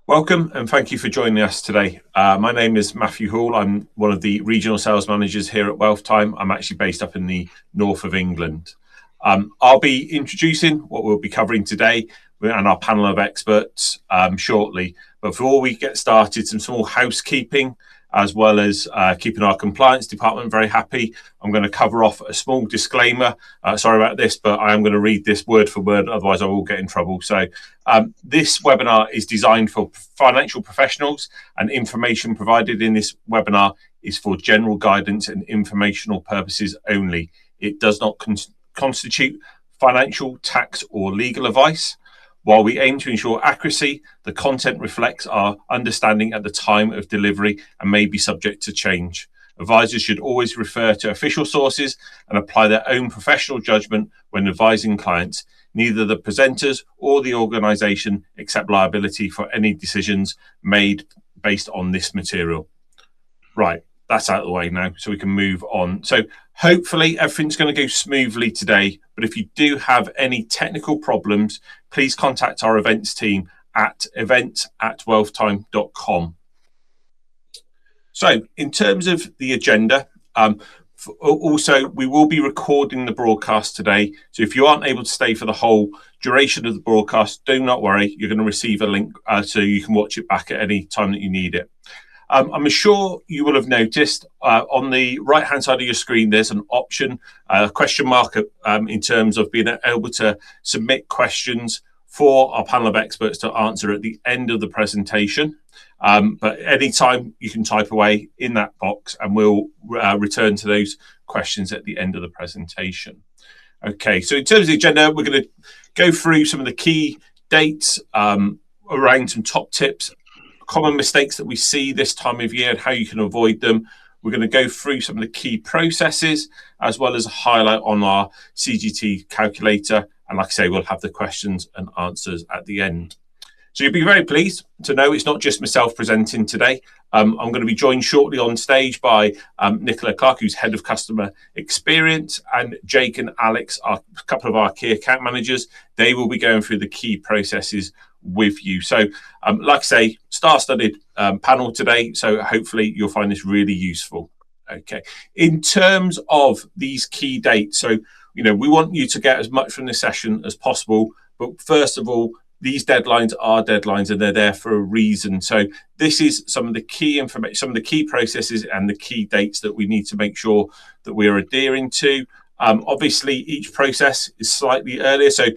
Welcome and thank you for joining us today. My name is Matthew Hall. I'm one of the regional sales managers here at Wealthtime. I'm actually based up in the north of England. I'll be introducing what we'll be covering today and our panel of experts shortly. But before we get started, some small housekeeping, as well as keeping our compliance department very happy. I'm going to cover off a small disclaimer. Sorry about this, but I am going to read this word for word, otherwise I will get in trouble. So this webinar is designed for financial professionals, and information provided in this webinar is for general guidance and informational purposes only. It does not constitute financial, tax, or legal advice. While we aim to ensure accuracy, the content reflects our understanding at the time of delivery and may be subject to change. Advisors should always refer to official sources and apply their own professional judgment when advising clients. Neither the presenters or the organisation accept liability for any decisions made based on this material. Right, that's out of the way now, so we can move on. So hopefully everything's going to go smoothly today, but if you do have any technical problems, please contact our events team at events@wealthtime.com. So in terms of the agenda, also we will be recording the broadcast today. So if you aren't able to stay for the whole duration of the broadcast, do not worry. You're going to receive a link so you can watch it back at any time that you need it. I'm sure you will have noticed on the right-hand side of your screen, there's an option, a question mark in terms of being able to submit questions for our panel of experts to answer at the end of the presentation. But anytime you can type away in that box and we'll return to those questions at the end of the presentation. Okay, so in terms of the agenda, we're going to go through some of the key dates around some top tips, common mistakes that we see this time of year and how you can avoid them. We're going to go through some of the key processes as well as a highlight on our CGT calculator. And like I say, we'll have the questions and answers at the end. So you'll be very pleased to know it's not just myself presenting today. I'm going to be joined shortly on stage by Nicola Clark, who's Head of Customer Experience, and Jake and Alex, a couple of our key account managers. They will be going through the key processes with you. So like I say, star-studded panel today, so hopefully you'll find this really useful. Okay, in terms of these key dates, so we want you to get as much from this session as possible, but first of all, these deadlines are deadlines and they're there for a reason. So this is some of the key information, some of the key processes and the key dates that we need to make sure that we are adhering to. Obviously, each process is slightly earlier, so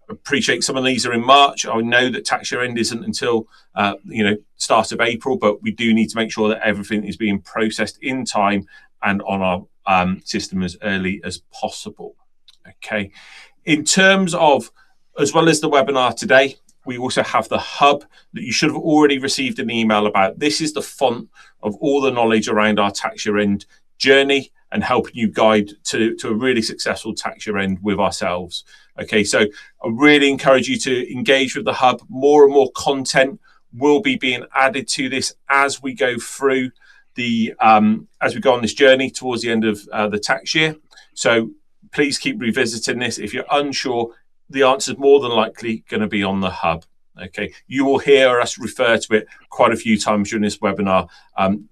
appreciate some of these are in March. I know that tax year end isn't until start of April, but we do need to make sure that everything is being processed in time and on our system as early as possible. Okay, in terms of, as well as the webinar today, we also have the hub that you should have already received an email about. This is the font of all the knowledge around our tax year end journey and helping you guide to a really successful tax year end with ourselves. Okay, so I really encourage you to engage with the hub. More and more content will be being added to this as we go through as we go on this journey towards the end of the tax year. So please keep revisiting this. If you're unsure, the answer is more than likely going to be on the hub. Okay, you will hear us refer to it quite a few times during this webinar.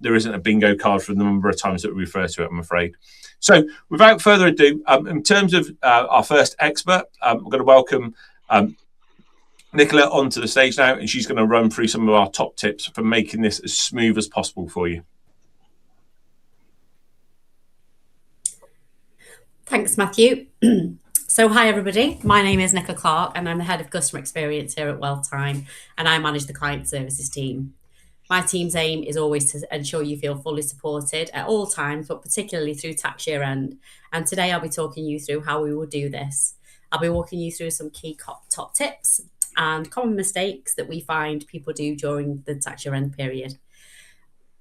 There isn't a bingo card for the number of times that we refer to it, I'm afraid. So without further ado, in terms of our first expert, I'm going to welcome Nicola onto the stage now, and she's going to run through some of our top tips for making this as smooth as possible for you. Thanks, Matthew. So hi everybody, my name is Nicola Clark and I'm the Head of Customer Experience here at Wealthtime, and I manage the Client Services team. My team's aim is always to ensure you feel fully supported at all times, but particularly through tax year end. And today I'll be talking you through how we will do this. I'll be walking you through some key top tips and common mistakes that we find people do during the tax year end period.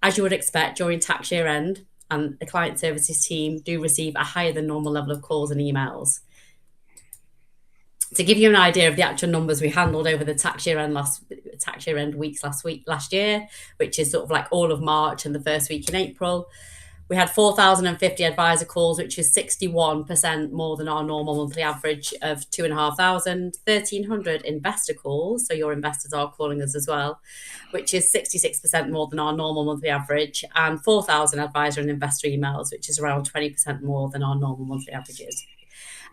As you would expect, during tax year end, and the Client Services team do receive a higher than normal level of calls and emails. To give you an idea of the actual numbers we handled over the tax year end weeks last year, which is sort of like all of March and the first week in April, We had 4,050 advisor calls, which is 61% more than our normal monthly average of 2,500. 1,300 investor calls, so your investors are calling us as well, which is 66% more than our normal monthly average, and 4,000 advisor and investor emails, which is around 20% more than our normal monthly averages.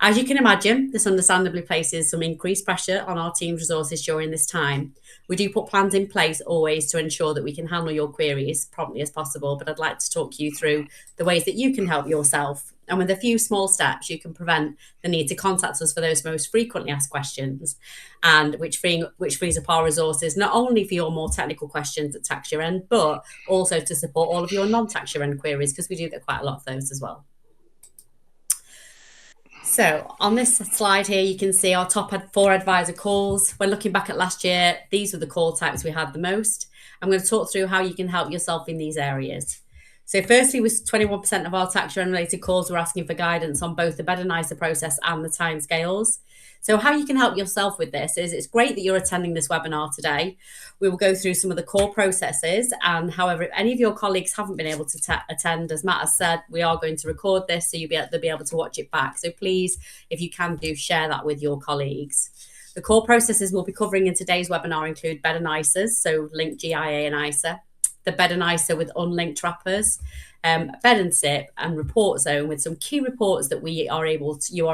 As you can imagine, this understandably places some increased pressure on our team's resources during this time. We do put plans in place always to ensure that we can handle your queries promptly as possible, but I'd like to talk you through the ways that you can help yourself. And with a few small steps, you can prevent the need to contact us for those most frequently asked questions, and which frees up our resources, not only for your more technical questions at tax year end, but also to support all of your non-tax year end queries, because we do get quite a lot of those as well. So on this slide here, you can see our top 4 advisor calls. When looking back at last year, these were the call types we had the most. I'm going to talk through how you can help yourself in these areas. So firstly, was 21% of our tax year related calls were asking for guidance on both the Bed and SIPP process and the timescales. So how you can help yourself with this is, it's great that you're attending this webinar today. We will go through some of the core processes, and however, if any of your colleagues haven't been able to attend, as Matt has said, we are going to record this, so they'll be able to watch it back. So please, if you can share that with your colleagues. The core processes we'll be covering in today's webinar include Bed and ISAs, so linked GIA and ISA, the Bed and ISA with unlinked wrappers, Bed and SIPP, and Report Zone with some key reports that you are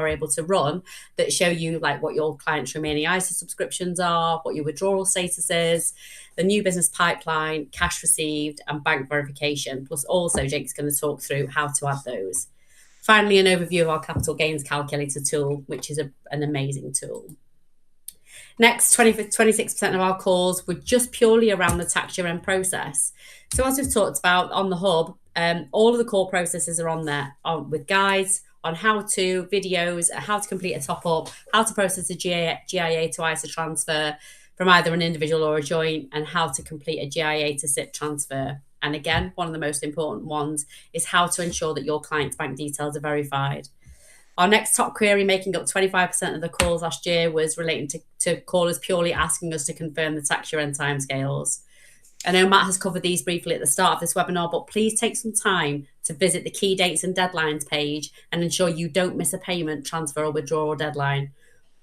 able to run that show you like what your clients' remaining ISA subscriptions are, what your withdrawal status is, the new business pipeline, cash received, and bank verification. Plus, also Jake's going to talk through how to add those. Finally, an overview of our capital gains calculator tool, which is an amazing tool. Next, 26% of our calls were just purely around the tax year end process. So as we've talked about on the hub, all of the core processes are on there with guides on how to, videos, how to complete a top up, how to process a GIA to ISA transfer from either an individual or a joint, and how to complete a GIA to SIPP transfer. And again, one of the most important ones is how to ensure that your client's bank details are verified. Our next top query, making up 25% of the calls last year, was relating to callers purely asking us to confirm the tax year end timescales. I know Matt has covered these briefly at the start of this webinar, but please take some time to visit the key dates and deadlines page and ensure you don't miss a payment, transfer, or withdrawal deadline.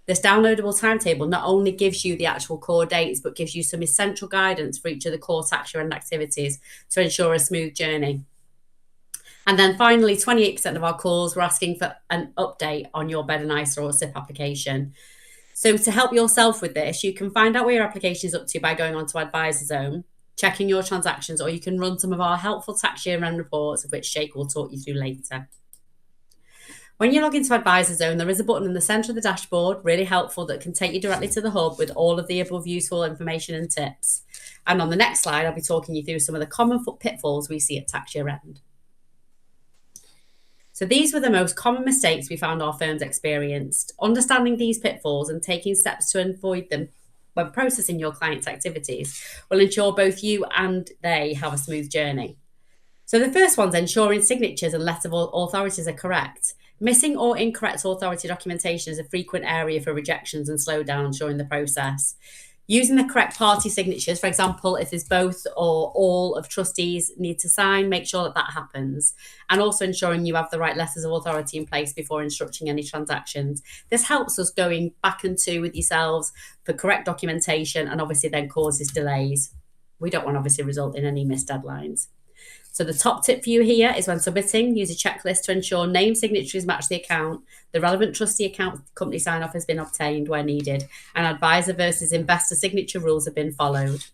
This downloadable timetable not only gives you the actual core dates, but gives you some essential guidance for each of the core tax year end activities to ensure a smooth journey. And then finally, 28% of our calls were asking for an update on your Bed and ISA or SIPP application. So to help yourself with this, you can find out where your application is up to by going onto Advisor Zone, checking your transactions, or you can run some of our helpful tax year end reports, of which Jake will talk you through later. When you log into Advisor Zone, there is a button in the center of the dashboard, really helpful, that can take you directly to the hub with all of the above useful information and tips. And on the next slide, I'll be talking you through some of the common pitfalls we see at tax year end. So these were the most common mistakes we found our firms experienced. Understanding these pitfalls and taking steps to avoid them when processing your clients' activities will ensure both you and they have a smooth journey. So the first one's ensuring signatures and letters of authorities are correct. Missing or incorrect authority documentation is a frequent area for rejections and slowdowns during the process. Using the correct party signatures, for example, if there's both or all of trustees need to sign, make sure that happens. And also ensuring you have the right letters of authority in place before instructing any transactions. This helps us going back and to with yourselves for correct documentation, and obviously then causes delays. We don't want to obviously result in any missed deadlines. So the top tip for you here is when submitting, use a checklist to ensure name signatories match the account, the relevant trustee account company sign-off has been obtained where needed, and advisor versus investor signature rules have been followed.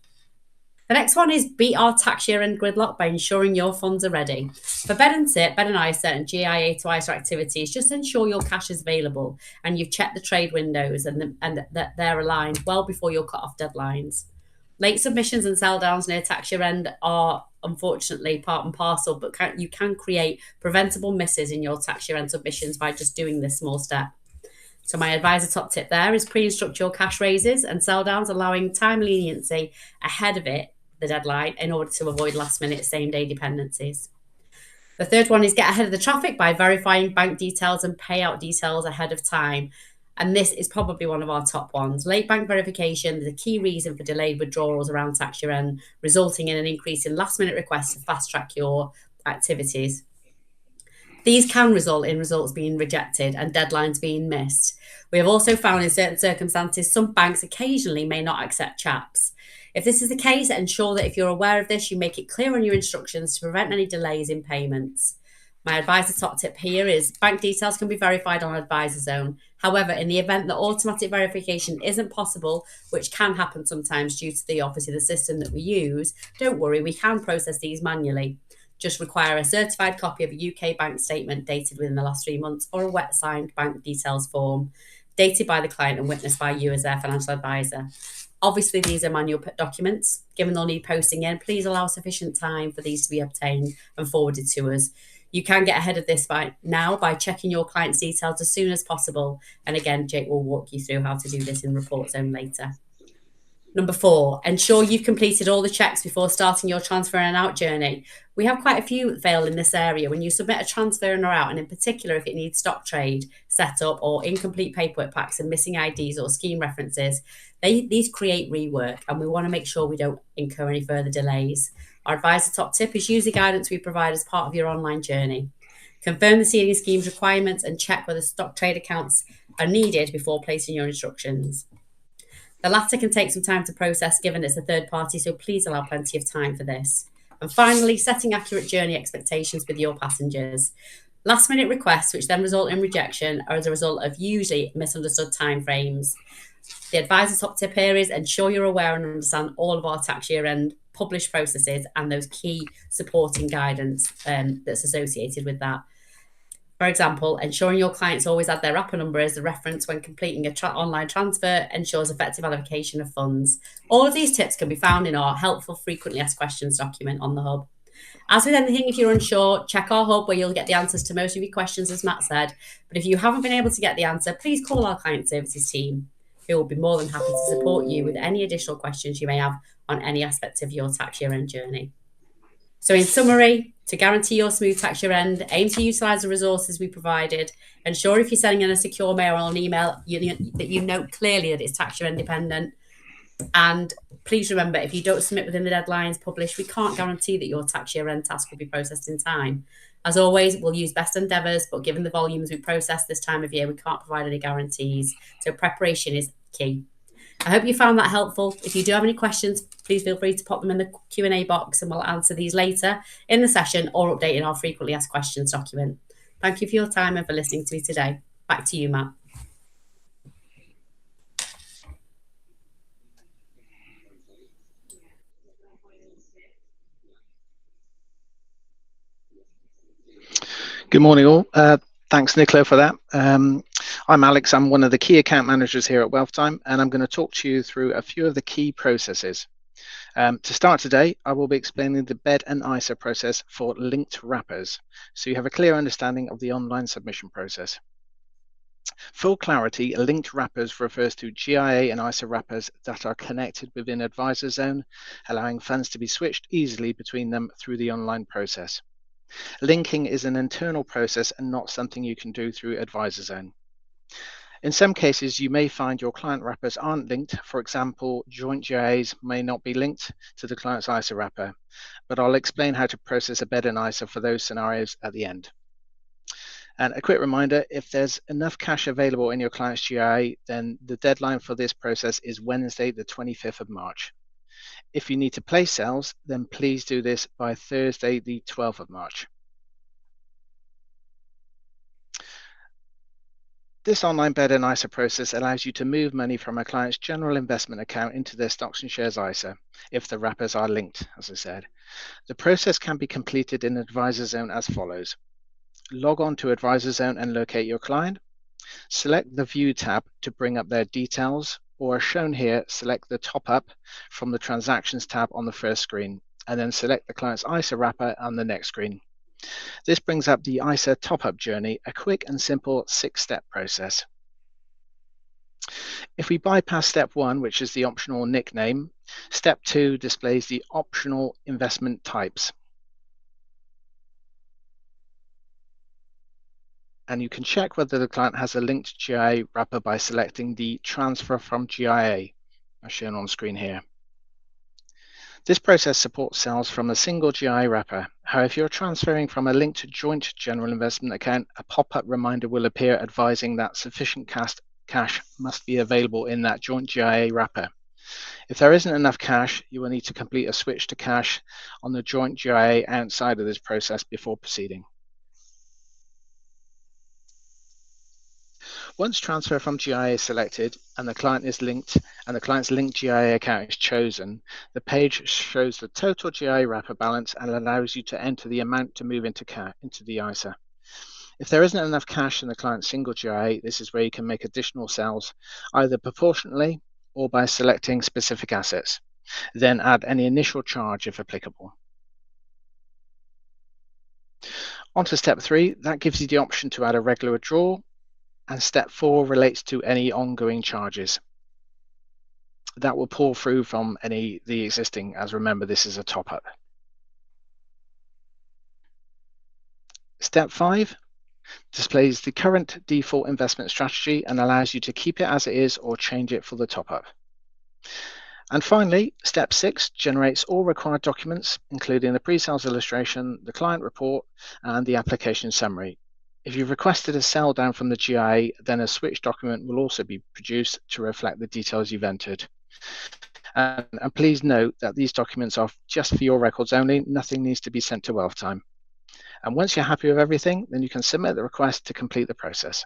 The next one is beat our tax year end gridlock by ensuring your funds are ready. For Bed and SIPP, Bed and ISA, and GIA to ISA activities, just ensure your cash is available and you've checked the trade windows and that they're aligned well before your cut-off deadlines. Late submissions and sell downs near tax year end are unfortunately part and parcel, but you can create preventable misses in your tax year end submissions by just doing this small step. So my advisor top tip there is pre-instruct your cash raises and sell downs, allowing time leniency ahead of the deadline in order to avoid last minute same day dependencies. The third one is get ahead of the traffic by verifying bank details and payout details ahead of time. And this is probably one of our top ones. Late bank verification is a key reason for delayed withdrawals around tax year end, resulting in an increase in last minute requests to fast track your activities. These can result in results being rejected and deadlines being missed. We have also found in certain circumstances some banks occasionally may not accept CHAPS. If this is the case, ensure that if you're aware of this, you make it clear on your instructions to prevent any delays in payments. My advisor top tip here is bank details can be verified on Advisor Zone. However, in the event that automatic verification isn't possible, which can happen sometimes due to the system that we use, don't worry, we can process these manually. Just require a certified copy of a UK bank statement dated within the last 3 months or a wet signed bank details form dated by the client and witnessed by you as their financial advisor. Obviously, these are manual documents. Given they'll need posting in, please allow sufficient time for these to be obtained and forwarded to us. You can get ahead of this by checking your client's details as soon as possible. And again, Jake will walk you through how to do this in Report Zone later. Number 4, ensure you've completed all the checks before starting your transfer in and out journey. We have quite a few that fail in this area. When you submit a transfer in or out, and in particular if it needs stock trade set up or incomplete paperwork packs and missing IDs or scheme references, these create rework, and we want to make sure we don't incur any further delays. Our advisor top tip is use the guidance we provide as part of your online journey. Confirm the seeding scheme's requirements and check whether stock trade accounts are needed before placing your instructions. The latter can take some time to process given it's a third party, so please allow plenty of time for this. And finally, setting accurate journey expectations with your passengers. Last minute requests, which then result in rejection, are as a result of usually misunderstood timeframes. The advisor top tip here is ensure you're aware and understand all of our tax year end published processes and those key supporting guidance that's associated with that. For example, ensuring your clients always add their wrapper number as the reference when completing an online transfer ensures effective allocation of funds. All of these tips can be found in our helpful frequently asked questions document on the hub. As with anything, if you're unsure, check our hub where you'll get the answers to most of your questions, as Matt said. But if you haven't been able to get the answer, please call our client services team, who will be more than happy to support you with any additional questions you may have on any aspect of your tax year end journey. So in summary, to guarantee your smooth tax year end, aim to utilise the resources we provided. Ensure if you're sending in a secure mail or an email, that you note clearly that it's tax year independent. And please remember, if you don't submit within the deadlines published, we can't guarantee that your tax year end task will be processed in time. As always, we'll use best endeavours, but given the volumes we process this time of year, we can't provide any guarantees. So preparation is key. I hope you found that helpful. If you do have any questions, please feel free to pop them in the Q&A box and we'll answer these later in the session or update in our frequently asked questions document. Thank you for your time and for listening to me today. Back to you, Matt. Good morning, all. Thanks, Nicola, for that. I'm Alex. I'm one of the key account managers here at Wealthtime, and I'm going to talk to you through a few of the key processes. To start today, I will be explaining the Bed and ISA process for linked wrappers, so you have a clear understanding of the online submission process. For clarity, linked wrappers refers to GIA and ISA wrappers that are connected within Advisor Zone, allowing funds to be switched easily between them through the online process. Linking is an internal process and not something you can do through Advisor Zone. In some cases, you may find your client wrappers aren't linked. For example, joint GIAs may not be linked to the client's ISA wrapper, but I'll explain how to process a Bed and ISA for those scenarios at the end. And a quick reminder, if there's enough cash available in your client's GIA, then the deadline for this process is Wednesday, the 25th of March. If you need to place sales, then please do this by Thursday, the 12th of March. This online Bed and ISA process allows you to move money from a client's general investment account into their stocks and shares ISA, if the wrappers are linked, as I said. The process can be completed in Advisor Zone as follows. Log on to Advisor Zone and locate your client. Select the View tab to bring up their details, or as shown here, select the top up from the Transactions tab on the first screen, and then select the client's ISA wrapper on the next screen. This brings up the ISA top-up journey, a quick and simple 6-step process. If we bypass step 1, which is the optional nickname, step 2 displays the optional investment types. And you can check whether the client has a linked GIA wrapper by selecting the Transfer from GIA, as shown on screen here. This process supports sales from a single GI wrapper. However, if you're transferring from a linked joint general investment account, a pop-up reminder will appear advising that sufficient cash must be available in that joint GIA wrapper. If there isn't enough cash, you will need to complete a switch to cash on the joint GIA outside of this process before proceeding. Once transfer from GIA is selected and the client's linked GIA account is chosen, the page shows the total GIA wrapper balance and allows you to enter the amount to move into the ISA. If there isn't enough cash in the client's single GIA, this is where you can make additional sales, either proportionately or by selecting specific assets. Then add any initial charge if applicable. On to step 3, that gives you the option to add a regular withdrawal, and step 4 relates to any ongoing charges. That will pull through from the existing, as remember this is a top-up. Step 5 displays the current default investment strategy and allows you to keep it as it is or change it for the top-up. And finally, step 6 generates all required documents, including the pre-sales illustration, the client report, and the application summary. If you've requested a sell down from the GIA, then a switch document will also be produced to reflect the details you've entered. And please note that these documents are just for your records only. Nothing needs to be sent to Wealthtime. And once you're happy with everything, then you can submit the request to complete the process.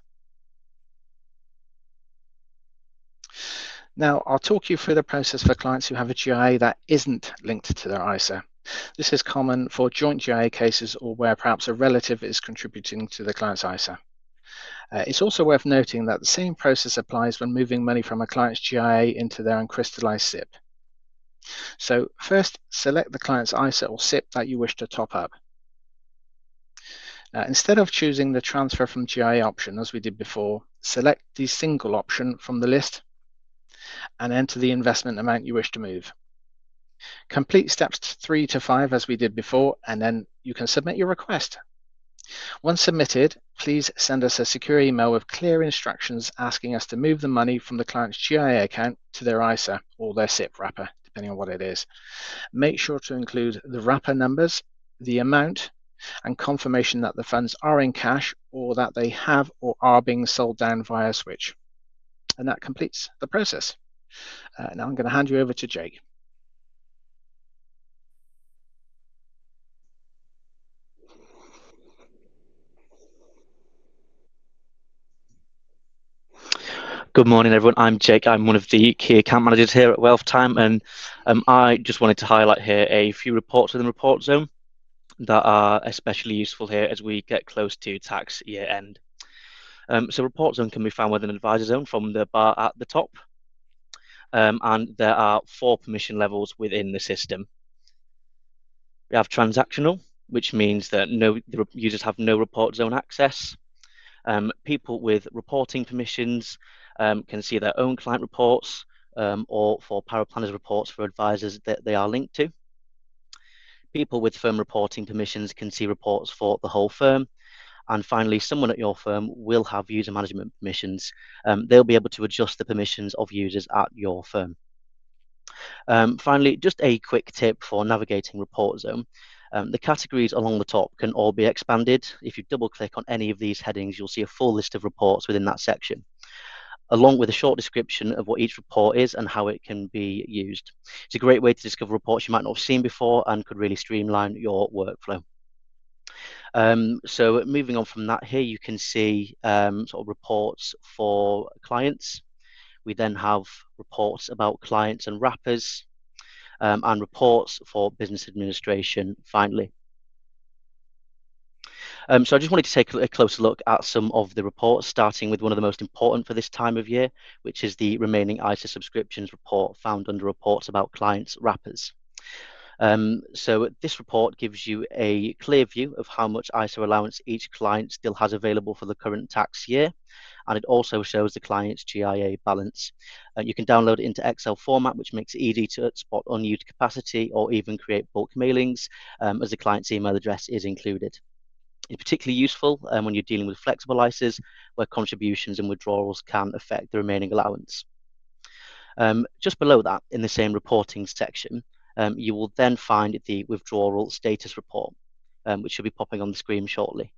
Now, I'll talk you through the process for clients who have a GIA that isn't linked to their ISA. This is common for joint GIA cases or where perhaps a relative is contributing to the client's ISA. It's also worth noting that the same process applies when moving money from a client's GIA into their uncrystallized SIPP. So first, select the client's ISA or SIPP that you wish to top up. Instead of choosing the transfer from GIA option as we did before, select the single option from the list and enter the investment amount you wish to move. Complete steps 3 to 5 as we did before, and then you can submit your request. Once submitted, please send us a secure email with clear instructions asking us to move the money from the client's GIA account to their ISA or their SIPP wrapper, depending on what it is. Make sure to include the wrapper numbers, the amount, and confirmation that the funds are in cash or that they have or are being sold down via switch. And that completes the process. Now I'm going to hand you over to Jake. Good morning, everyone. I'm Jake. I'm one of the key account managers here at Wealthtime, and I just wanted to highlight here a few reports within Report Zone that are especially useful here as we get close to tax year end. So Report Zone can be found within Advisor Zone from the bar at the top, and there are 4 permission levels within the system. We have transactional, which means that the users have no Report Zone access. People with reporting permissions can see their own client reports or for power planners reports for advisors that they are linked to. People with firm reporting permissions can see reports for the whole firm. And finally, someone at your firm will have user management permissions. They'll be able to adjust the permissions of users at your firm. Finally, just a quick tip for navigating Report Zone. The categories along the top can all be expanded. If you double click on any of these headings, you'll see a full list of reports within that section, along with a short description of what each report is and how it can be used. It's a great way to discover reports you might not have seen before and could really streamline your workflow. So moving on from that, here you can see sort of reports for clients. We then have reports about clients and wrappers, and reports for business administration finally. So I just wanted to take a closer look at some of the reports, starting with one of the most important for this time of year, which is the remaining ISA subscriptions report found under reports about clients wrappers. So this report gives you a clear view of how much ISA allowance each client still has available for the current tax year, and it also shows the client's GIA balance. You can download it into Excel format, which makes it easy to spot unused capacity or even create bulk mailings, as the client's email address is included. It's particularly useful when you're dealing with flexible ISAs, where contributions and withdrawals can affect the remaining allowance. Just below that, in the same reporting section, you will then find the withdrawal status report, which should be popping on the screen shortly.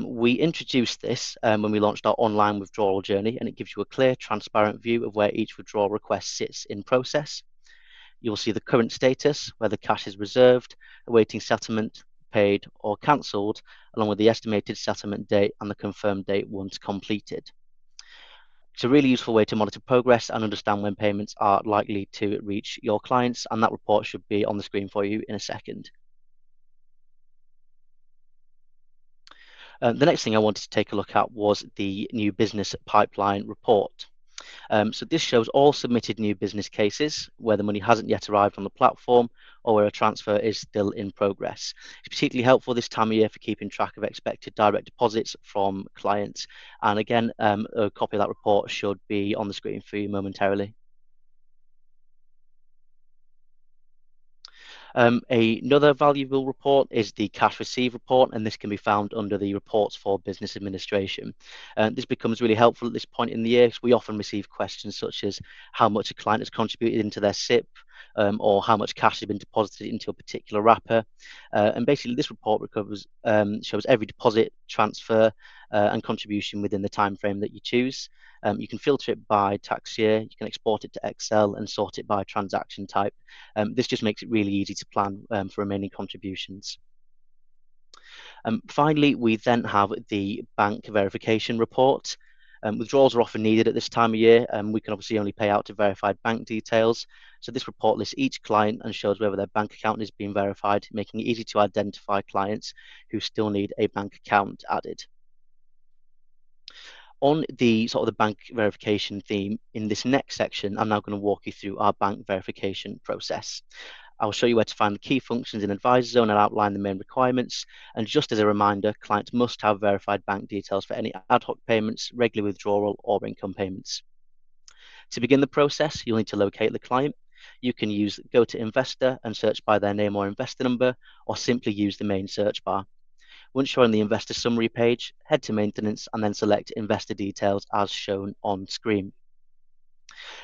We introduced this when we launched our online withdrawal journey, and it gives you a clear, transparent view of where each withdrawal request sits in process. You'll see the current status, whether cash is reserved, awaiting settlement, paid, or cancelled, along with the estimated settlement date and the confirmed date once completed. It's a really useful way to monitor progress and understand when payments are likely to reach your clients, and that report should be on the screen for you in a second. The next thing I wanted to take a look at was the new business pipeline report. So this shows all submitted new business cases where the money hasn't yet arrived on the platform or where a transfer is still in progress. It's particularly helpful this time of year for keeping track of expected direct deposits from clients. And again, a copy of that report should be on the screen for you momentarily. Another valuable report is the cash received report, and this can be found under the reports for business administration. This becomes really helpful at this point in the year because we often receive questions such as how much a client has contributed into their SIPP, or how much cash has been deposited into a particular wrapper. And basically this report shows every deposit, transfer, and contribution within the time frame that you choose. You can filter it by tax year, you can export it to Excel and sort it by transaction type. This just makes it really easy to plan for remaining contributions. Finally, we then have the bank verification report. Withdrawals are often needed at this time of year, and we can obviously only pay out to verified bank details. So this report lists each client and shows whether their bank account is being verified, making it easy to identify clients who still need a bank account added. On the sort of the bank verification theme, in this next section, I'm now going to walk you through our bank verification process. I'll show you where to find the key functions in Advisor Zone and outline the main requirements. And just as a reminder, clients must have verified bank details for any ad hoc payments, regular withdrawal, or income payments. To begin the process, you'll need to locate the client. You can use Go to Investor and search by their name or investor number, or simply use the main search bar. Once you're on the investor summary page, head to maintenance and then select investor details as shown on screen.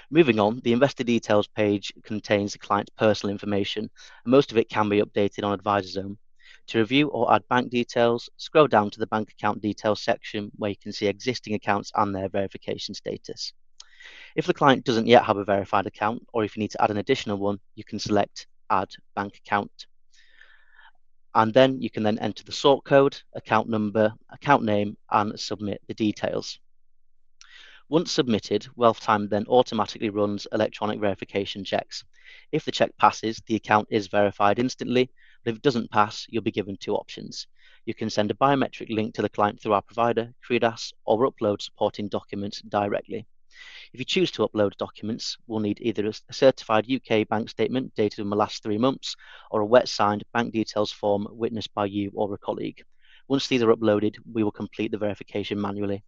Moving on, the investor details page contains the client's personal information, and most of it can be updated on Advisor Zone. To review or add bank details, scroll down to the bank account details section where you can see existing accounts and their verification status. If the client doesn't yet have a verified account, or if you need to add an additional one, you can select Add Bank Account. And then you can then enter the sort code, account number, account name, and submit the details. Once submitted, Wealthtime then automatically runs electronic verification checks. If the check passes, the account is verified instantly, but if it doesn't pass, you'll be given two options. You can send a biometric link to the client through our provider, Credas, or upload supporting documents directly. If you choose to upload documents, we'll need either a certified UK bank statement dated in the last 3 months or a wet signed bank details form witnessed by you or a colleague. Once these are uploaded, we will complete the verification manually.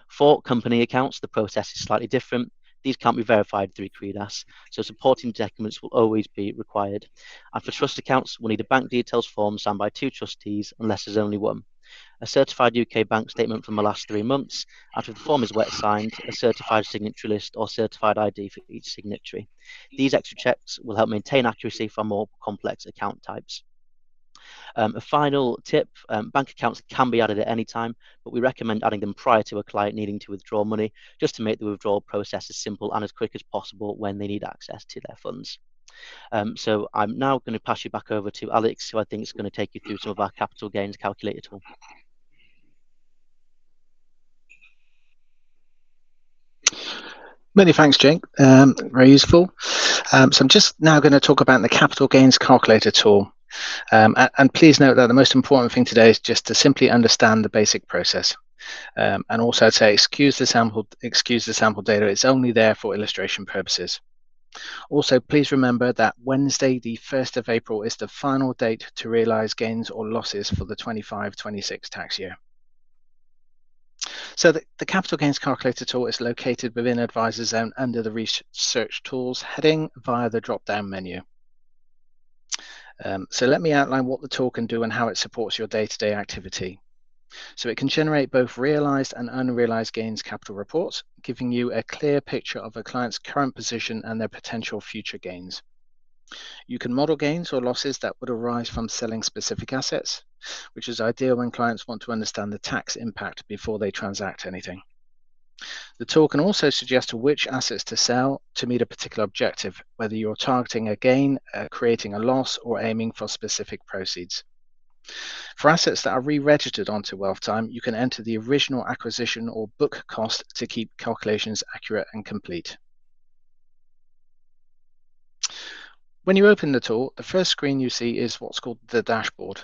For company accounts, the process is slightly different. These can't be verified through Credas, so supporting documents will always be required. And for trust accounts, we'll need a bank details form signed by 2 trustees unless there's only one. A certified UK bank statement from the last 3 months, and if the form is wet signed, a certified signatory list or certified ID for each signatory. These extra checks will help maintain accuracy for more complex account types. A final tip, bank accounts can be added at any time, but we recommend adding them prior to a client needing to withdraw money, just to make the withdrawal process as simple and as quick as possible when they need access to their funds. So I'm now going to pass you back over to Alex, who I think is going to take you through some of our capital gains calculator tool. Many thanks, Jake. Very useful. So I'm just now going to talk about the capital gains calculator tool. And please note that the most important thing today is just to simply understand the basic process. And also to excuse the sample data. It's only there for illustration purposes. Also, please remember that Wednesday, the 1st of April, is the final date to realize gains or losses for the 25-26 tax year. So the capital gains calculator tool is located within Advisor Zone under the Research Tools heading via the drop-down menu. So let me outline what the tool can do and how it supports your day-to-day activity. So it can generate both realized and unrealized gains capital reports, giving you a clear picture of a client's current position and their potential future gains. You can model gains or losses that would arise from selling specific assets, which is ideal when clients want to understand the tax impact before they transact anything. The tool can also suggest which assets to sell to meet a particular objective, whether you're targeting a gain, creating a loss, or aiming for specific proceeds. For assets that are re-registered onto Wealthtime, you can enter the original acquisition or book cost to keep calculations accurate and complete. When you open the tool, the first screen you see is what's called the dashboard.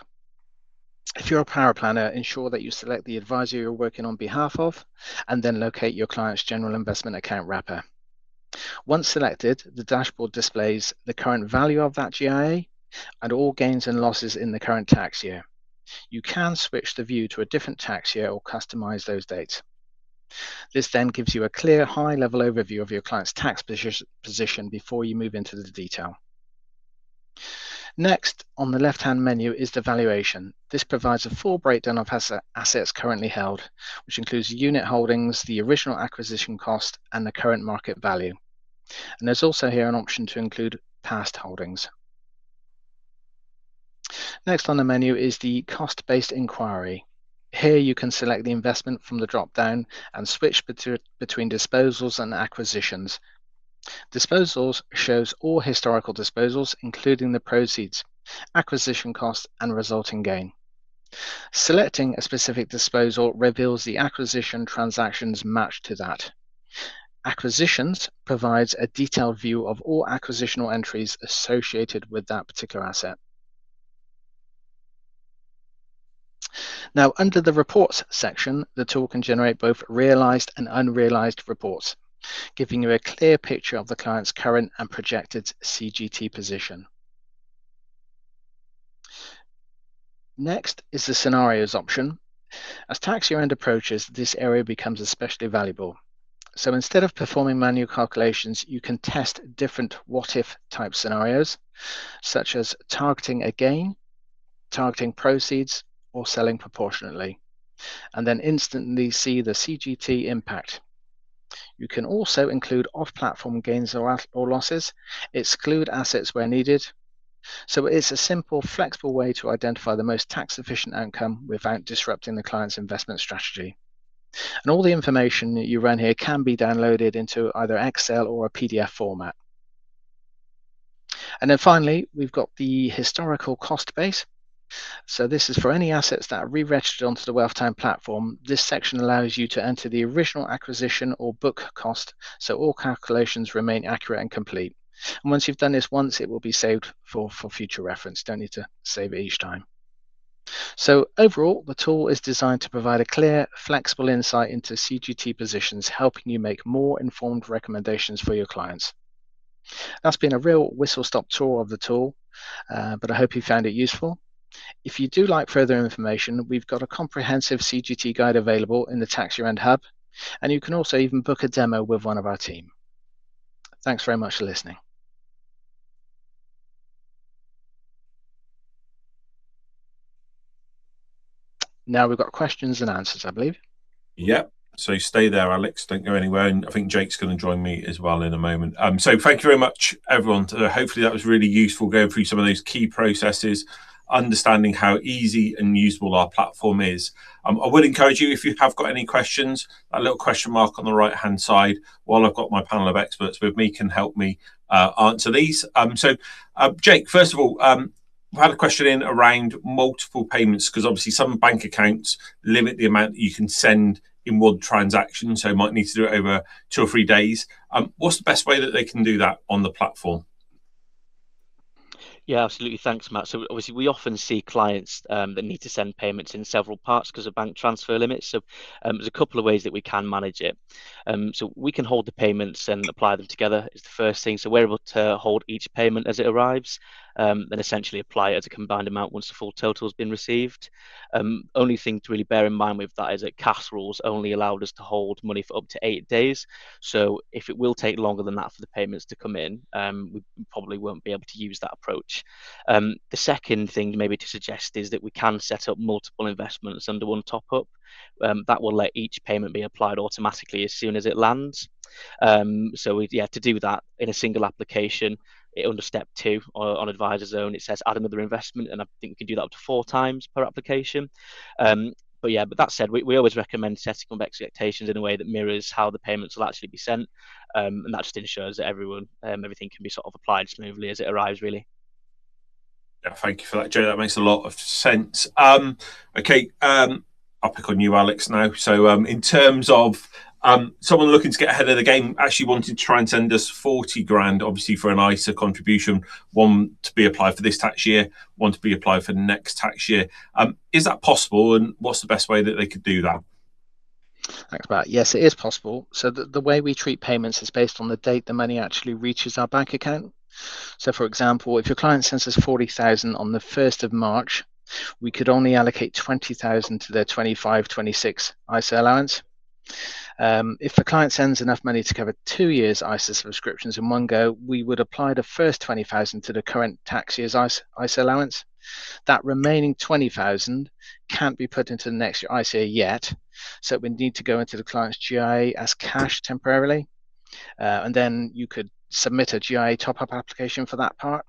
If you're a power planner, ensure that you select the advisor you're working on behalf of, and then locate your client's general investment account wrapper. Once selected, the dashboard displays the current value of that GIA and all gains and losses in the current tax year. You can switch the view to a different tax year or customize those dates. This then gives you a clear high-level overview of your client's tax position before you move into the detail. Next, on the left-hand menu is the valuation. This provides a full breakdown of assets currently held, which includes unit holdings, the original acquisition cost, and the current market value. And there's also here an option to include past holdings. Next on the menu is the cost-based inquiry. Here you can select the investment from the drop-down and switch between disposals and acquisitions. Disposals shows all historical disposals, including the proceeds, acquisition cost, and resulting gain. Selecting a specific disposal reveals the acquisition transactions matched to that. Acquisitions provides a detailed view of all acquisitional entries associated with that particular asset. Now, under the Reports section, the tool can generate both realized and unrealized reports, giving you a clear picture of the client's current and projected CGT position. Next is the Scenarios option. As tax year end approaches, this area becomes especially valuable. So instead of performing manual calculations, you can test different what-if type scenarios, such as targeting a gain, targeting proceeds, or selling proportionately, and then instantly see the CGT impact. You can also include off-platform gains or losses, exclude assets where needed. So it's a simple, flexible way to identify the most tax-efficient outcome without disrupting the client's investment strategy. And all the information that you run here can be downloaded into either Excel or a PDF format. And then finally, we've got the historical cost base. So this is for any assets that are re-registered onto the Wealthtime platform. This section allows you to enter the original acquisition or book cost, so all calculations remain accurate and complete. And once you've done this once, it will be saved for future reference. Don't need to save it each time. So overall, the tool is designed to provide a clear, flexible insight into CGT positions, helping you make more informed recommendations for your clients. That's been a real whistle-stop tour of the tool, but I hope you found it useful. If you do like further information, we've got a comprehensive CGT guide available in the Tax Year End Hub, and you can also even book a demo with one of our team. Thanks very much for listening. Now we've got questions and answers, I believe. Yep. So stay there, Alex. Don't go anywhere. And I think Jake's going to join me as well in a moment. So thank you very much, everyone. Hopefully that was really useful going through some of those key processes, understanding how easy and usable our platform is. I would encourage you, if you have got any questions, that little question mark on the right-hand side, while I've got my panel of experts with me, can help me answer these. Jake, first of all, we've had a question in around multiple payments, because obviously some bank accounts limit the amount that you can send in one transaction, so might need to do it over 2 or 3 days. What's the best way that they can do that on the platform? Yeah, absolutely. Thanks, Matt. So obviously we often see clients that need to send payments in several parts because of bank transfer limits. So there's a couple of ways that we can manage it. So we can hold the payments and apply them together is the first thing. So we're able to hold each payment as it arrives. then essentially apply it as a combined amount once the full total has been received. Only thing to really bear in mind with that is that CAS rules only allowed us to hold money for up to 8 days. So if it will take longer than that for the payments to come in, we probably won't be able to use that approach. The second thing maybe to suggest is that we can set up multiple investments under one top up. That will let each payment be applied automatically as soon as it lands. To do that in a single application, under step 2 on Advisor Zone, it says add another investment, and I think we can do that up to 4 times per application. But that said, we always recommend setting up expectations in a way that mirrors how the payments will actually be sent, and that just ensures that everything can be sort of applied smoothly as it arrives, really. Yeah, thank you for that, Joe. That makes a lot of sense. I'll pick on you, Alex, now. So in terms of someone looking to get ahead of the game, actually wanting to try and send us 40 grand, obviously for an ISA contribution, one to be applied for this tax year, one to be applied for the next tax year. Is that possible, and what's the best way that they could do that? Thanks, Matt. Yes, it is possible. So the way we treat payments is based on the date the money actually reaches our bank account. So for example, if your client sends us 40,000 on the 1st of March, we could only allocate 20,000 to their 25-26 ISA allowance. If the client sends enough money to cover 2 years ISA subscriptions in one go, we would apply the first 20,000 to the current tax year's ISA allowance. That remaining 20,000 can't be put into the next year ISA yet, so we need to go into the client's GIA as cash temporarily, and then you could submit a GIA top-up application for that part.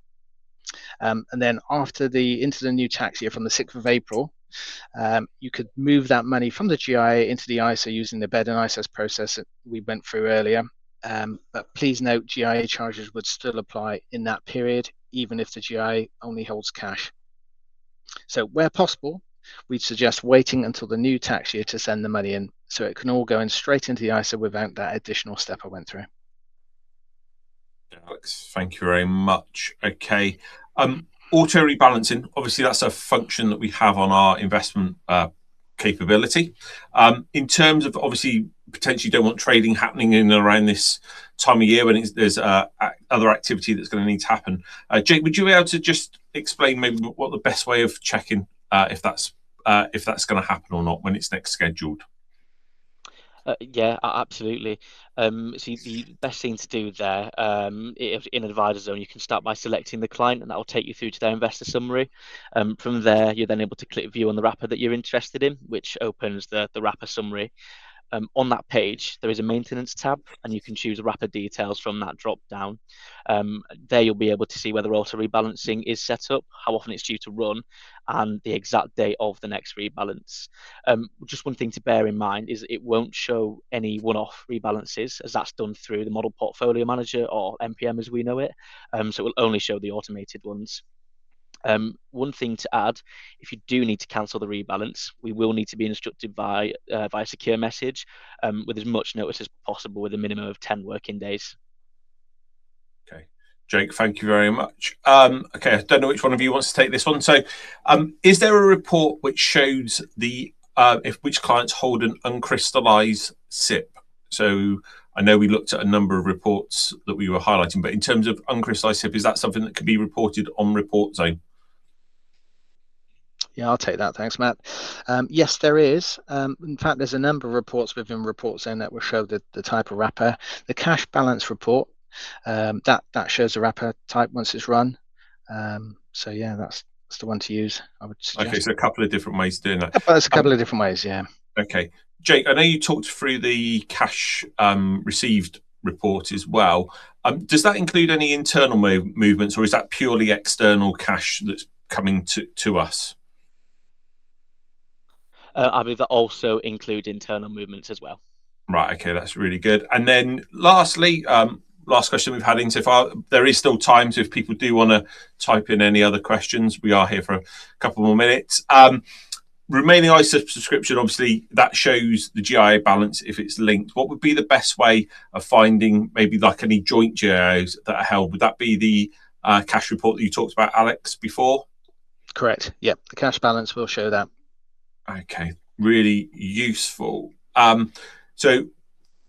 And then into the new tax year from the 6th of April, you could move that money from the GIA into the ISA using the Bed and SIPP process that we went through earlier. But please note, GIA charges would still apply in that period, even if the GIA only holds cash. So where possible, we'd suggest waiting until the new tax year to send the money in, so it can all go in straight into the ISA without that additional step I went through. Alex, thank you very much. Okay. Auto rebalancing, obviously that's a function that we have on our investment capability. In terms of, obviously, potentially don't want trading happening in and around this time of year when there's other activity that's going to need to happen. Jake, would you be able to just explain maybe what the best way of checking if that's going to happen or not when it's next scheduled? Yeah, absolutely. See, the best thing to do there, in Advisor Zone, you can start by selecting the client, and that will take you through to their investor summary. From there, you're then able to click view on the wrapper that you're interested in, which opens the wrapper summary. On that page, there is a maintenance tab, and you can choose wrapper details from that drop down. There you'll be able to see whether auto rebalancing is set up, how often it's due to run, and the exact date of the next rebalance. Just one thing to bear in mind is it won't show any one-off rebalances, as that's done through the model portfolio manager, or MPM as we know it. So it will only show the automated ones. One thing to add, if you do need to cancel the rebalance, we will need to be instructed via secure message with as much notice as possible, with a minimum of 10 working days. Okay. Jake, thank you very much. Okay, I don't know which one of you wants to take this one. So is there a report which shows which clients hold an uncrystallized SIPP? So I know we looked at a number of reports that we were highlighting, but in terms of uncrystallized SIPP, is that something that can be reported on Report Zone? Yeah, I'll take that. Thanks, Matt. Yes, there is. In fact, there's a number of reports within Report Zone that will show the type of wrapper. The cash balance report, that shows the wrapper type once it's run. So yeah, that's the one to use, I would suggest. Okay, so a couple of different ways of doing that. But there's a couple of different ways, yeah. Okay. Jake, I know you talked through the cash received report as well. Does that include any internal movements, or is that purely external cash that's coming to us? I believe that also include internal movements as well. Right, okay, that's really good. And then lastly, last question we've had in so far, there is still time, so if people do want to type in any other questions, we are here for a couple more minutes. Remaining ISA subscription, obviously, that shows the GIA balance if it's linked. What would be the best way of finding maybe like any joint GIOs that are held? Would that be the cash report that you talked about, Alex, before? Correct. Yep, the cash balance will show that. Okay, really useful. So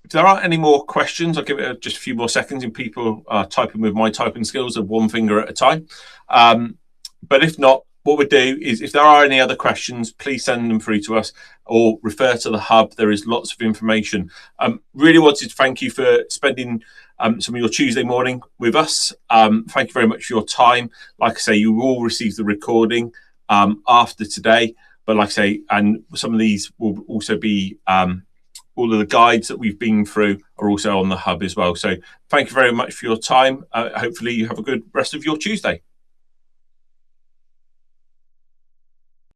If there aren't any more questions, I'll give it just a few more seconds, and people are typing with my typing skills of one finger at a time. But if not, what we'll do is, if there are any other questions, please send them through to us or refer to the hub. There is lots of information. Really wanted to thank you for spending some of your Tuesday morning with us. Thank you very much for your time. Like I say, you will receive the recording after today. But like I say, and some of these will also be, all of the guides that we've been through are also on the hub as well. So thank you very much for your time. Hopefully you have a good rest of your Tuesday.